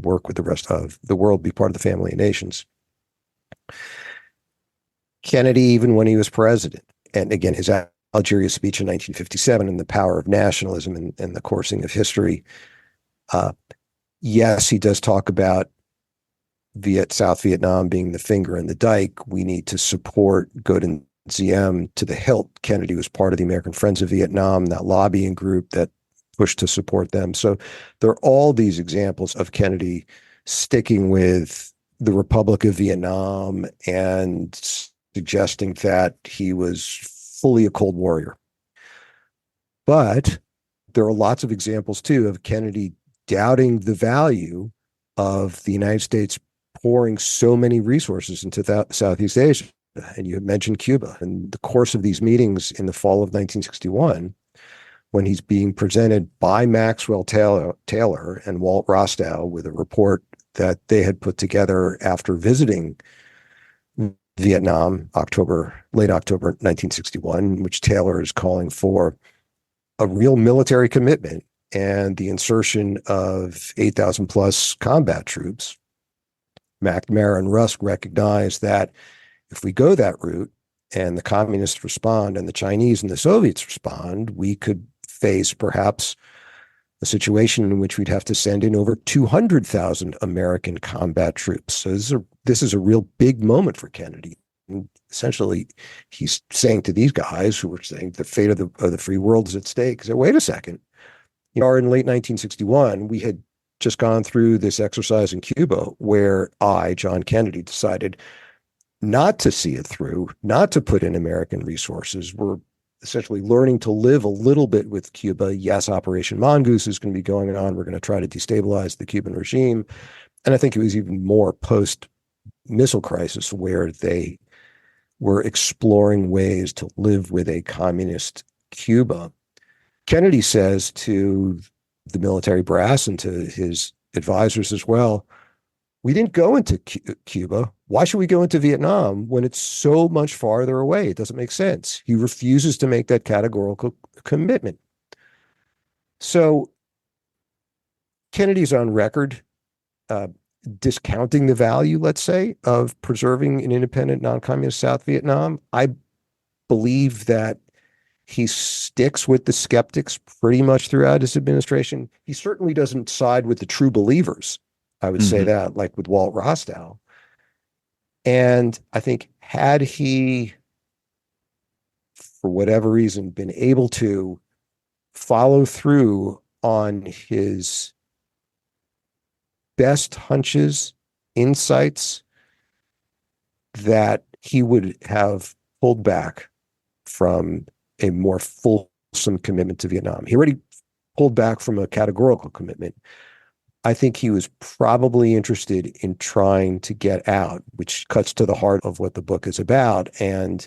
work with the rest of the world, be part of the family of nations. Kennedy, even when he was president, and again, his Algeria speech in 1957 and the power of nationalism and the coursing of history, yes, he does talk about South Vietnam being the finger in the dike. We need to support good and ZM to the hilt. Kennedy was part of the American Friends of Vietnam, that lobbying group that pushed to support them. So there are all these examples of Kennedy sticking with the Republic of Vietnam and suggesting that he was fully a Cold Warrior. But there are lots of examples, too, of Kennedy doubting the value of the United States pouring so many resources into Southeast Asia. And you had mentioned Cuba. In the course of these meetings in the fall of 1961, when he's being presented by Maxwell Taylor and Walt Rostow with a report that they had put together after visiting Vietnam, late October 1961, which Taylor is calling for a real military commitment and the insertion of 8,000 plus combat troops. McNamara and Rusk recognized that if we go that route and the communists respond and the Chinese and the Soviets respond, we could face perhaps a situation in which we'd have to send in over 200,000 American combat troops. So this is a real big moment for Kennedy. essentially, he's saying to these guys who were saying the fate of the free world is at stake, say, wait a second. In late 1961, we had just gone through this exercise in Cuba where John Kennedy, decided not to see it through, not to put in American resources. We're essentially learning to live a little bit with Cuba. Yes, Operation Mongoose is going to be going on. We're going to try to destabilize the Cuban regime. And I think it was even more post-missile crisis where they were exploring ways to live with a communist Cuba. Kennedy says to the military brass and to his advisors as well, we didn't go into Cuba. Why should we go into Vietnam when it's so much farther away? It doesn't make sense. He refuses to make that categorical commitment. So Kennedy's on record discounting the value, let's say, of preserving an independent, non-communist South Vietnam. I believe that he sticks with the skeptics pretty much throughout his administration. He certainly doesn't side with the true believers. I would say that, like with Walt Rostow. And I think had he, for whatever reason, been able to follow through on his best hunches, insights, that he would have pulled back from a more fulsome commitment to Vietnam. He already pulled back from a categorical commitment. I think he was probably interested in trying to get out, which cuts to the heart of what the book is about. And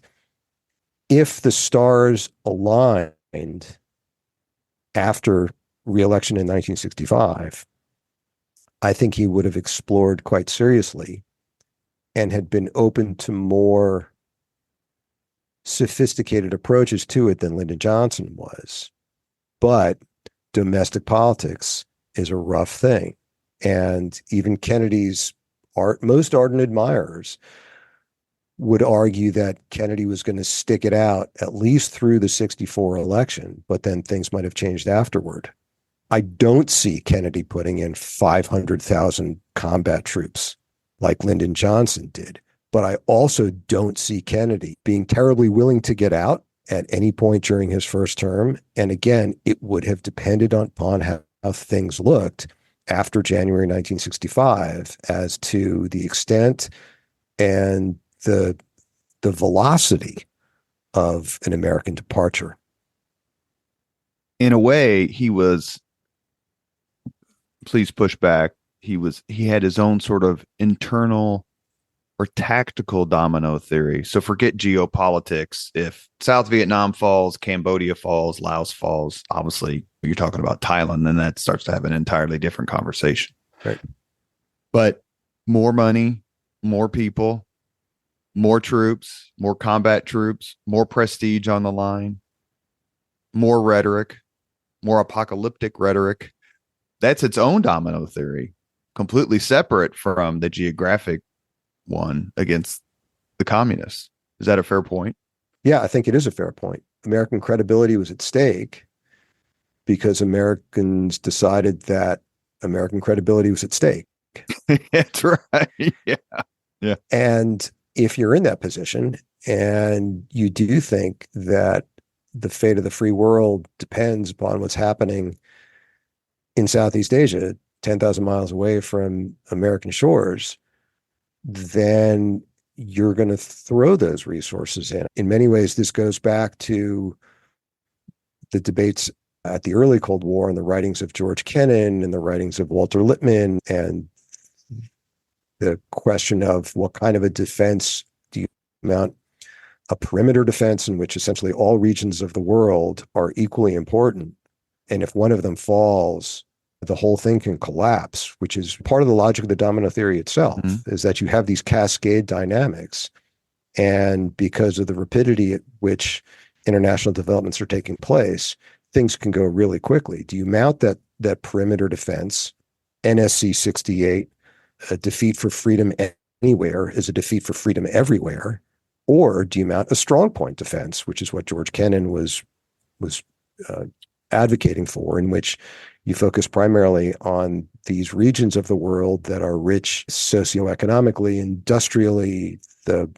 if the stars aligned after re-election in 1965, I think he would have explored quite seriously and had been open to more sophisticated approaches to it than Lyndon Johnson was. But domestic politics is a rough thing. And even Kennedy's most ardent admirers would argue that Kennedy was going to stick it out at least through the 64 election, but then things might have changed afterward. I don't see Kennedy putting in 500,000 combat troops like Lyndon Johnson did, but I also don't see Kennedy being terribly willing to get out at any point during his first term. And again, it would have depended upon how things looked after January 1965 as to the extent and the velocity of an American departure. In a way, he was, please push back, he had his own sort of internal or tactical domino theory. So forget geopolitics. If South Vietnam falls, Cambodia falls, Laos falls, obviously you're talking about Thailand, then that starts to have an entirely different conversation. Right. But more money, more people, more troops, more combat troops, more prestige on the line, more rhetoric, more apocalyptic rhetoric. That's its own domino theory, completely separate from the geographic one against the communists. Is that a fair point? Yeah, I think it is a fair point. American credibility was at stake because Americans decided that American credibility was at stake. That's right. Yeah. Yeah. And if you're in that position and you do think that the fate of the free world depends upon what's happening in Southeast Asia, 10,000 miles away from American shores, then you're going to throw those resources in. In many ways, this goes back to the debates at the early Cold War and the writings of George Kennan and the writings of Walter Lippmann, and the question of what kind of a defense do you mount? A perimeter defense in which essentially all regions of the world are equally important. And if one of them falls, the whole thing can collapse, which is part of the logic of the domino theory itself, is that you have these cascade dynamics. And because of the rapidity at which international developments are taking place, things can go really quickly. Do you mount that perimeter defense? NSC 68, a defeat for freedom anywhere is a defeat for freedom everywhere. Or do you mount a strong point defense, which is what George Kennan was advocating for, in which you focus primarily on these regions of the world that are rich socioeconomically, industrially, the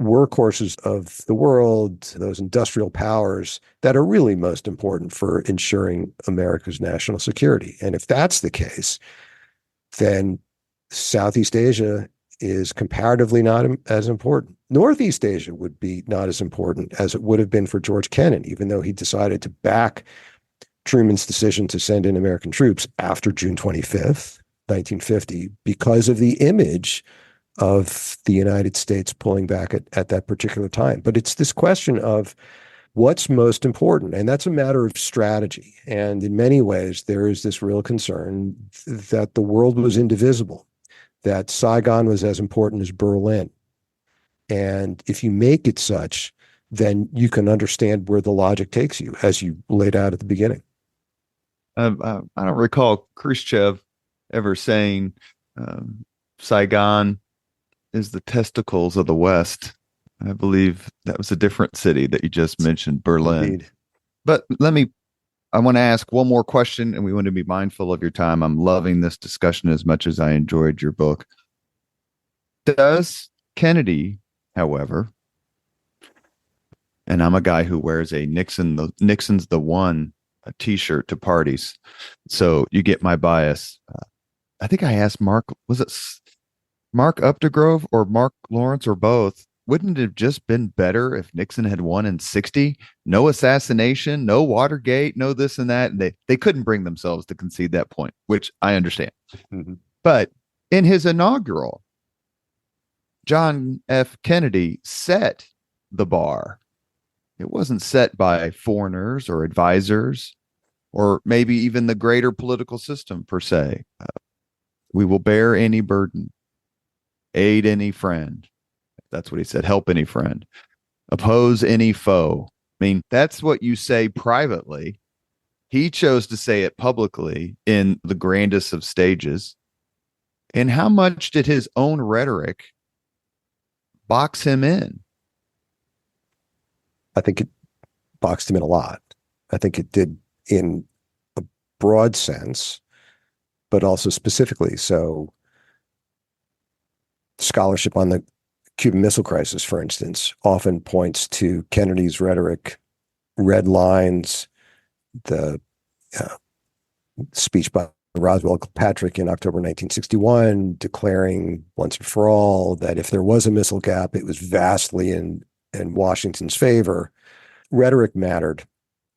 workhorses of the world, those industrial powers that are really most important for ensuring America's national security. And if that's the case, then Southeast Asia is comparatively not as important. Northeast Asia would be not as important as it would have been for George Kennan, even though he decided to back Truman's decision to send in American troops after June 25th, 1950, because of the image of the United States pulling back at that particular time. But it's this question of what's most important, and that's a matter of strategy. And in many ways, there is this real concern that the world was indivisible, that Saigon was as important as Berlin. And if you make it such, then you can understand where the logic takes you, as you laid out at the beginning. I don't recall Khrushchev ever saying Saigon is the testicles of the West. I believe that was a different city that you just mentioned, Berlin. Indeed. But I want to ask one more question, and we want to be mindful of your time. I'm loving this discussion as much as I enjoyed your book. Does Kennedy, however, and I'm a guy who wears a Nixon's the one a t-shirt to parties, so you get my bias. I think I asked Mark, was it Mark Updegrove or Mark Lawrence or both? Wouldn't it have just been better if Nixon had won in 60? No assassination, no Watergate, no this and that. And they couldn't bring themselves to concede that point, which I understand. Mm-hmm. But in his inaugural, John F. Kennedy set the bar. It wasn't set by foreigners or advisors or maybe even the greater political system per se. We will bear any burden, aid any friend. That's what he said. Help any friend, oppose any foe. I mean, that's what you say privately. He chose to say it publicly in the grandest of stages. And how much did his own rhetoric box him in? I think it boxed him in a lot. I think it did in a broad sense, but also specifically. So scholarship on the Cuban Missile Crisis, for instance, often points to Kennedy's rhetoric, red lines, the speech by Roswell Kilpatrick in October 1961, declaring once and for all that if there was a missile gap, it was vastly in Washington's favor. Rhetoric mattered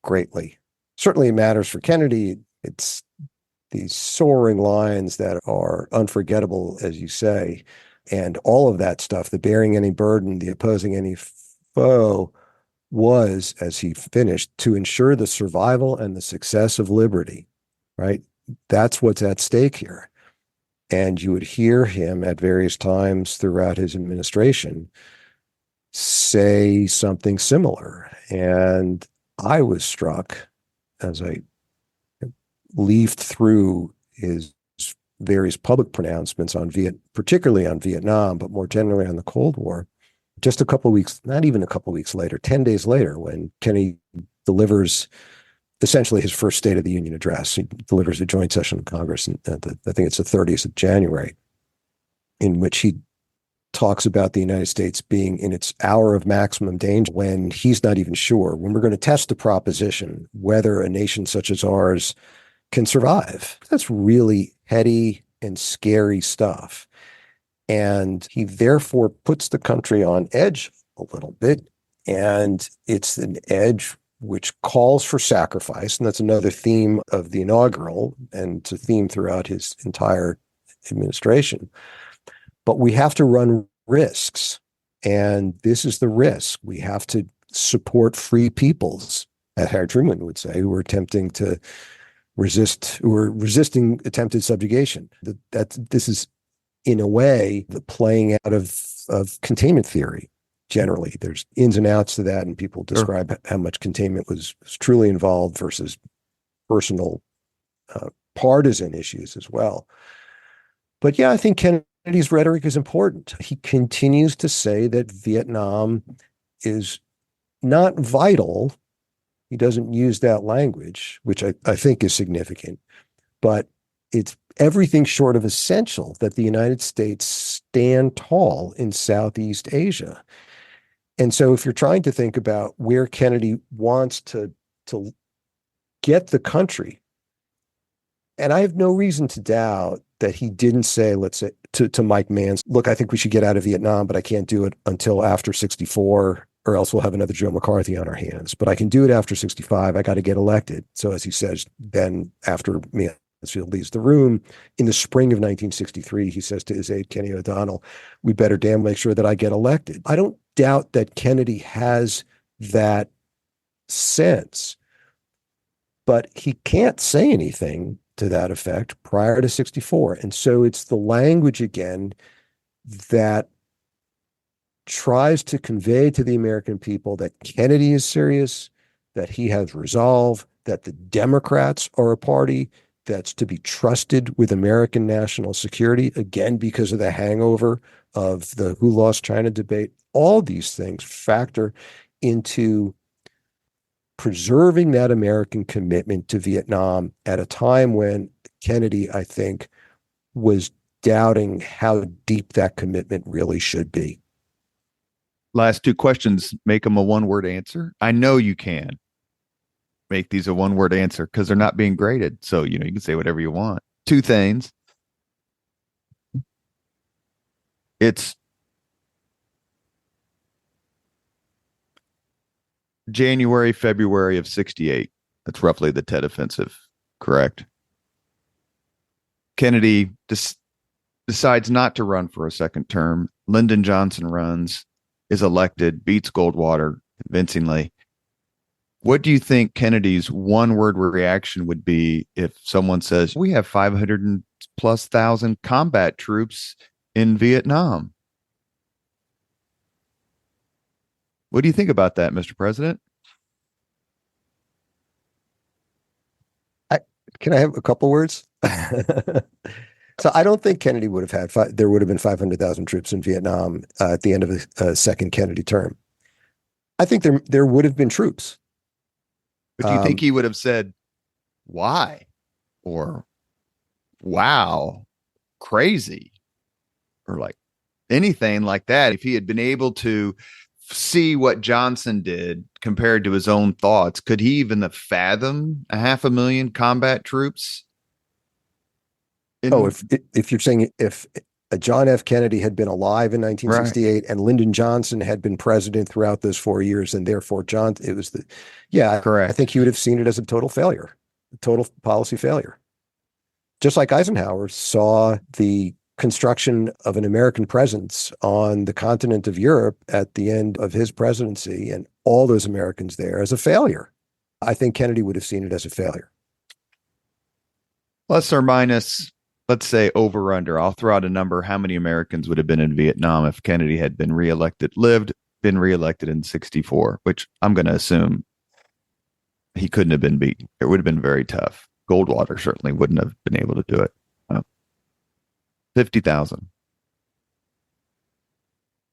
greatly. Certainly it matters for Kennedy. It's these soaring lines that are unforgettable, as you say. And all of that stuff, the bearing any burden, the opposing any foe, was, as he finished, to ensure the survival and the success of liberty, right? That's what's at stake here. And you would hear him at various times throughout his administration say something similar. And I was struck as I leafed through his various public pronouncements on particularly on Vietnam, but more generally on the Cold War, just a couple of weeks, not even a couple of weeks later, 10 days later, when Kennedy delivers essentially his first State of the Union address. He delivers a joint session of Congress, and I think it's the 30th of January, in which he talks about the United States being in its hour of maximum danger when he's not even sure, when we're going to test the proposition whether a nation such as ours can survive. That's really heady and scary stuff. And he therefore puts the country on edge a little bit. And it's an edge which calls for sacrifice. And that's another theme of the inaugural, and it's a theme throughout his entire administration. But we have to run risks. And this is the risk. We have to support free peoples, as Harry Truman would say, who are attempting to resisting attempted subjugation. This is, in a way, the playing out of containment theory. Generally, there's ins and outs to that, and people describe how much containment was truly involved versus personal partisan issues as well. But yeah, I think Kennedy's rhetoric is important. He continues to say that Vietnam is not vital. He doesn't use that language, which I think is significant, but it's everything short of essential that the United States stand tall in Southeast Asia. And so if you're trying to think about where Kennedy wants to get the country, and I have no reason to doubt that he didn't say, let's say, to Mike Mans, look, I think we should get out of Vietnam, but I can't do it until after 64, or else we'll have another Joe McCarthy on our hands. But I can do it after 65. I got to get elected. So as he says, then after Mansfield leaves the room in the spring of 1963, he says to his aide, Kenny O'Donnell, we better damn make sure that I get elected. I don't doubt that Kennedy has that sense, but he can't say anything to that effect prior to 64. And so it's the language again that tries to convey to the American people that Kennedy is serious, that he has resolve, that the Democrats are a party that's to be trusted with American national security, again, because of the hangover of the who lost China debate. All these things factor into preserving that American commitment to Vietnam at a time when Kennedy, I think, was doubting how deep that commitment really should be. Last two questions, make them a one-word answer. I know you can make these a one-word answer because they're not being graded. So, you can say whatever you want. Two things. It's January, February of 68. That's roughly the Tet Offensive, correct? Kennedy decides not to run for a second term. Lyndon Johnson runs, is elected, beats Goldwater convincingly. What do you think Kennedy's one-word reaction would be if someone says, we have 500 plus thousand combat troops in Vietnam? What do you think about that, Mr. President? Can I have a couple words? So I don't think Kennedy would have had, there would have been 500,000 troops in Vietnam at the end of the second Kennedy term. I think there would have been troops. But do you think he would have said, why? Or, wow, crazy? Or like anything like that? If he had been able to see what Johnson did compared to his own thoughts, could he even have fathomed 500,000 combat troops? If you're saying if John F. Kennedy had been alive in 1968 right, and Lyndon Johnson had been president throughout those 4 years, and therefore correct. I think he would have seen it as a total failure, a total policy failure. Just like Eisenhower saw the construction of an American presence on the continent of Europe at the end of his presidency and all those Americans there as a failure. I think Kennedy would have seen it as a failure. Plus or minus, let's say over under. I'll throw out a number. How many Americans would have been in Vietnam if Kennedy had been reelected in 64, which I'm going to assume he couldn't have been beaten. It would have been very tough. Goldwater certainly wouldn't have been able to do it. 50,000.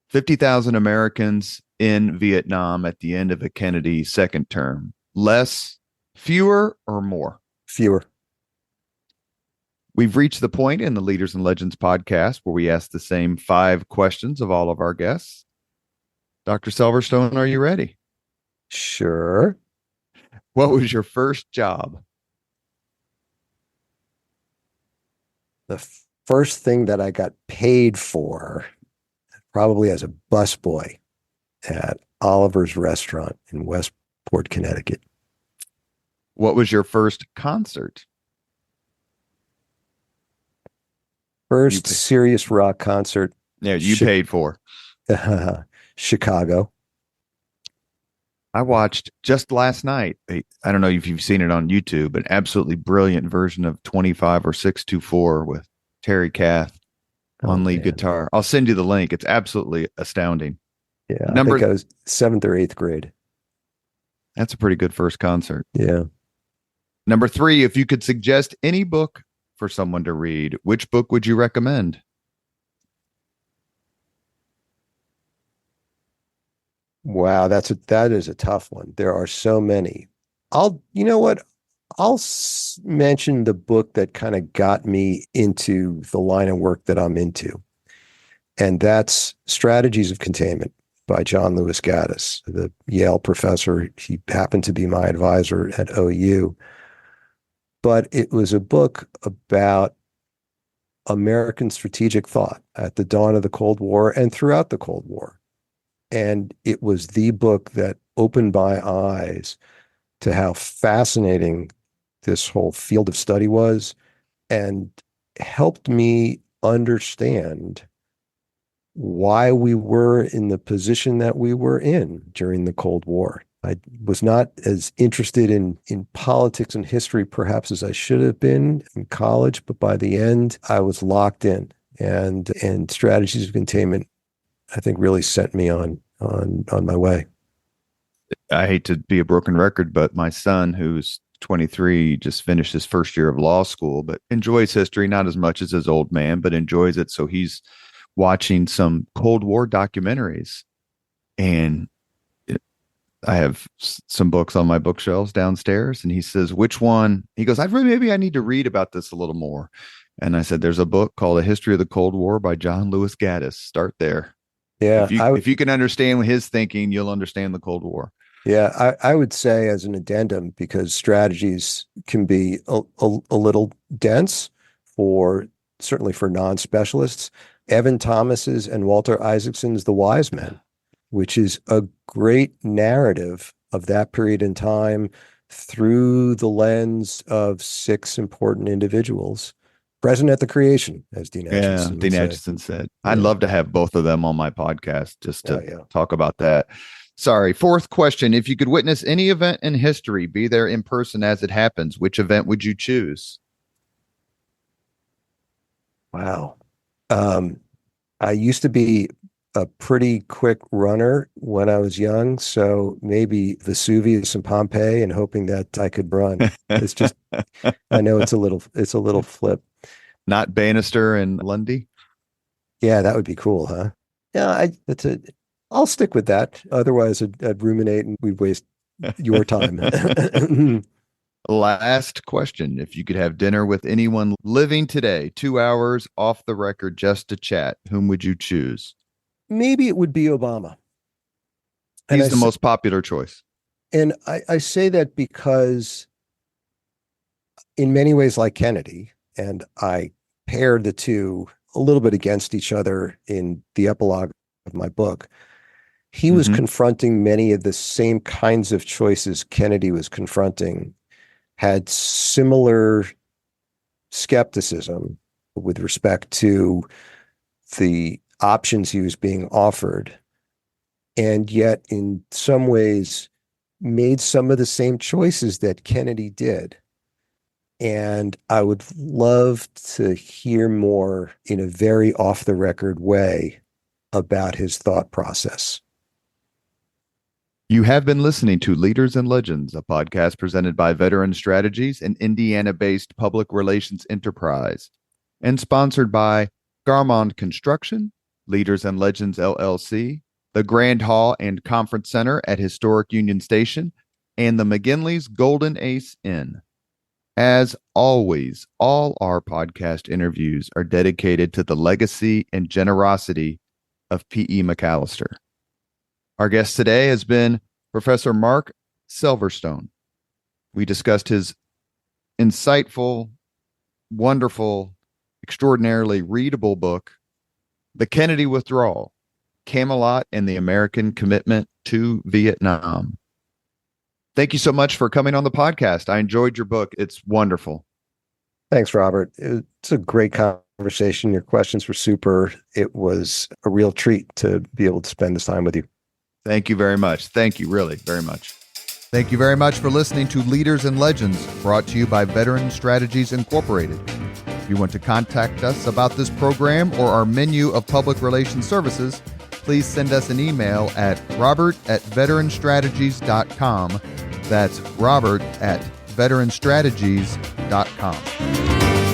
50,000 Americans in Vietnam at the end of a Kennedy second term. Less, fewer, or more? Fewer. We've reached the point in the Leaders and Legends podcast where we ask the same 5 questions of all of our guests. Dr. Selverstone, are you ready? Sure. What was your first job? The first thing that I got paid for, probably as a busboy at Oliver's Restaurant in Westport, Connecticut. What was your first concert? First serious rock concert. Yeah, you paid for. Chicago. I watched just last night. I don't know if you've seen it on YouTube, an absolutely brilliant version of 25 or 624 with Terry Kath on lead guitar. I'll send you the link. It's absolutely astounding. Yeah, I think I was 7th or 8th grade. That's a pretty good first concert. Yeah. Number 3, if you could suggest any book for someone to read, which book would you recommend? Wow, that is a tough one. There are so many. I'll mention the book that kind of got me into the line of work that I'm into. And that's Strategies of Containment by John Lewis Gaddis, the Yale professor. He happened to be my advisor at OU. But it was a book about American strategic thought at the dawn of the Cold War and throughout the Cold War. And it was the book that opened my eyes to how fascinating this whole field of study was and helped me understand why we were in the position that we were in during the Cold War. I was not as interested in politics and history perhaps as I should have been in college, but by the end, I was locked in. And strategies of containment, I think, really sent me on my way. I hate to be a broken record, but my son, who's 23, just finished his first year of law school, but enjoys history, not as much as his old man, but enjoys it. So he's watching some Cold War documentaries, and I have some books on my bookshelves downstairs, and he says, which one? He goes, maybe I need to read about this a little more. And I said, there's a book called A History of the Cold War by John Lewis Gaddis. Start there. Yeah. If you can understand his thinking, you'll understand the Cold War. Yeah. I would say, as an addendum, because strategies can be a little dense certainly for non-specialists, Evan Thomas's and Walter Isaacson's The Wise Men, which is a great narrative of that period in time through the lens of 6 important individuals present at the creation, as Dean Acheson said. I'd love to have both of them on my podcast just to talk about that. Sorry. 4th question. If you could witness any event in history, be there in person as it happens, which event would you choose? Wow. I used to be a pretty quick runner when I was young, so maybe Vesuvius and Pompeii, and hoping that I could run. It's just, I know it's a little flip. Not Bannister and Lundy? Yeah, that would be cool, huh? Yeah, I'll stick with that. Otherwise, I'd ruminate and we'd waste your time. Last question. If you could have dinner with anyone living today, 2 hours off the record just to chat, whom would you choose? Maybe it would be Obama. He's the most popular choice. And I say that because in many ways, like Kennedy, and I paired the two a little bit against each other in the epilogue of my book, he was confronting many of the same kinds of choices Kennedy was confronting, had similar skepticism with respect to the options he was being offered, and yet in some ways made some of the same choices that Kennedy did. And I would love to hear more in a very off-the-record way about his thought process. You have been listening to Leaders and Legends, a podcast presented by Veteran Strategies, an Indiana-based public relations enterprise, and sponsored by Garmond Construction, Leaders and Legends LLC, the Grand Hall and Conference Center at Historic Union Station, and the McGinley's Golden Ace Inn. As always, all our podcast interviews are dedicated to the legacy and generosity of P.E. McAllister. Our guest today has been Professor Marc Selverstone. We discussed his insightful, wonderful, extraordinarily readable book, The Kennedy Withdrawal, Camelot and the American Commitment to Vietnam. Thank you so much for coming on the podcast. I enjoyed your book. It's wonderful. Thanks, Robert. It's a great conversation. Your questions were super. It was a real treat to be able to spend this time with you. Thank you very much. Thank you really very much. Thank you very much for listening to Leaders and Legends, brought to you by Veteran Strategies Incorporated. If you want to contact us about this program or our menu of public relations services, please send us an email at robert@veteranstrategies.com. That's robert@veteranstrategies.com.